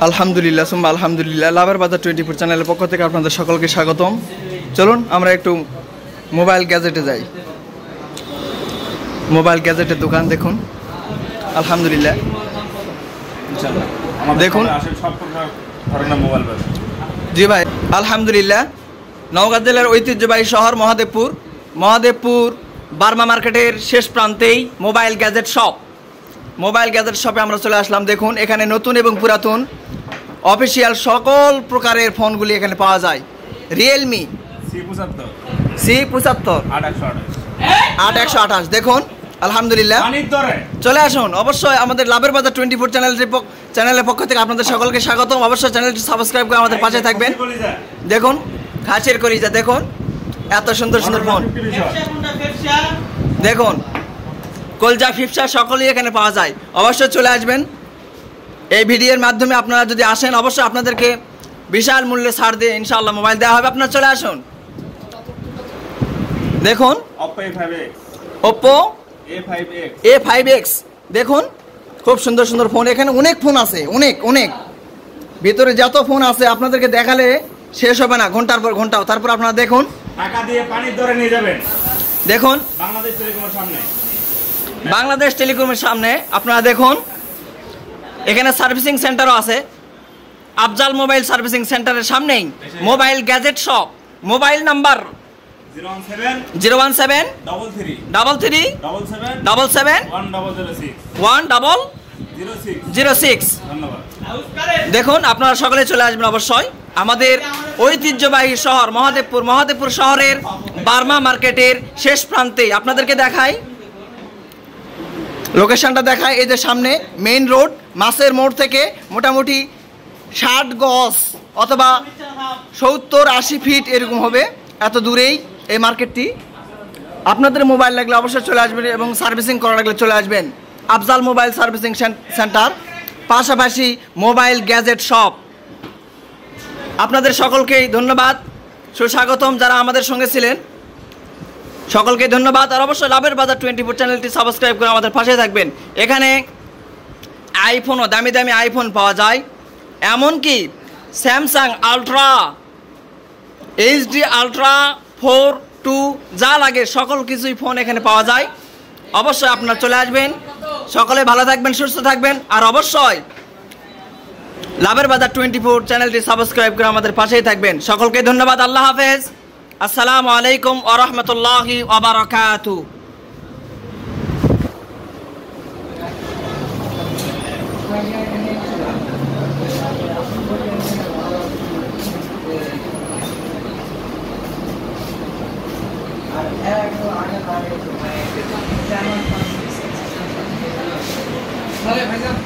আলহামদুলিল্লাহ সুম্মা আলহামদুলিল্লাহ। লাভের বাজার 24 চ্যানেলের পক্ষ থেকে আপনাদের সকলকে স্বাগতম। চলুন আমরা একটু মোবাইল গ্যাজেটে যাই। মোবাইল গ্যাজেটের দোকান দেখুন, আলহামদুলিল্লাহ। দেখুন জি ভাই, আলহামদুলিল্লাহ। নওগাঁ জেলার ঐতিহ্যবাহী শহর মহাদেবপুর বার্মা মার্কেটের শেষ প্রান্তেই mobile gadget shop. Mobile gadget শপে আমরা চলে আসলাম। দেখুন এখানে নতুন এবং পুরাতন অফিসিয়াল সকল প্রকারের ফোনগুলি এখানে পাওয়া যায়। রিয়েলমি C75 8128 দেখুন, আলহামদুলিল্লাহ। চলে আসুন, অবশ্যই আমাদের লাভের বাজার 24 চ্যানেলের পক্ষ থেকে আপনাদের সকলকে স্বাগতম। অবশ্যই চ্যানেলটি সাবস্ক্রাইব করে আমাদের পাশে থাকবেন। দেখুন খাঁচের কলিজা, দেখুন এত সুন্দর সুন্দর ফোন। দেখুন কলজা ফিফসা সকলেই এখানে পাওয়া যায়। অবশ্যই চলে আসবেন। এই ভিডিওর মাধ্যমে আপনারা যদি আসেন, অবশ্যই আপনাদেরকে বিশাল মূল্যে ছাড় দিয়ে ইনশাআল্লাহ মোবাইল দেওয়া হবে। আপনারা চলে আসুন। দেখুন Oppo A5X দেখুন, খুব সুন্দর সুন্দর ফোন। এখানে অনেক ফোন আছে, অনেক ভিতরে যত ফোন আছে আপনাদেরকে দেখালে শেষ হবে না, ঘন্টার পর ঘন্টাও। তারপর আপনারা দেখুন, টাকা দিয়ে পানির দরে নিয়ে যাবেন। দেখুন বাংলাদেশ টেলিকমের সামনে আপনারা দেখুন, এখানে সার্ভিসিং সেন্টারও আছে। আফজাল মোবাইল সার্ভিসিং সেন্টারের সামনেই mobile gadget shop. Mobile number 01777771106। দেখুন আপনারা সকলে চলে আসবেন অবশ্যই। আমাদের ঐতিহ্যবাহী শহর মহাদেবপুর শহরের বার্মা মার্কেটের শেষ প্রান্তে আপনাদেরকে দেখাই, লোকেশনটা দেখায়। এই যে সামনে মেইন রোড, মাছের মোড় থেকে মোটামুটি 60 গজ অথবা 70-80 ফিট এরকম হবে, এত দূরেই এই মার্কেটটি। আপনাদের মোবাইল লাগলে অবশ্যই চলে আসবেন এবং সার্ভিসিং করা লাগলে চলে আসবেন আফজাল মোবাইল সার্ভিসিং সেন্টার, পাশাপাশি মোবাইল গ্যাজেট শপ। আপনাদের সকলকেই ধন্যবাদ, সুস্বাগতম। যারা আমাদের সঙ্গে ছিলেন সকলকে ধন্যবাদ। আর অবশ্যই লাভের বাজার 24 চ্যানেলটি সাবস্ক্রাইব করে আমাদের পাশে থাকবেন। এখানে আইফোনও দামি দামি আইফোন পাওয়া যায়, এমনকি স্যামসাং আলট্রা, HD আলট্রা 4, 2 যা লাগে সকল কিছুই ফোন এখানে পাওয়া যায়। অবশ্যই আপনারা চলে আসবেন। সকলে ভালো থাকবেন, সুস্থ থাকবেন। আর অবশ্যই লাভের বাজার 24 চ্যানেলটি সাবস্ক্রাইব করে আমাদের পাশেই থাকবেন। সকলকে ধন্যবাদ। আল্লাহ হাফেজ। আসসালামু আলাইকুম ওয়া রাহমাতুল্লাহি ওয়া বারাকাতুহু। ভাই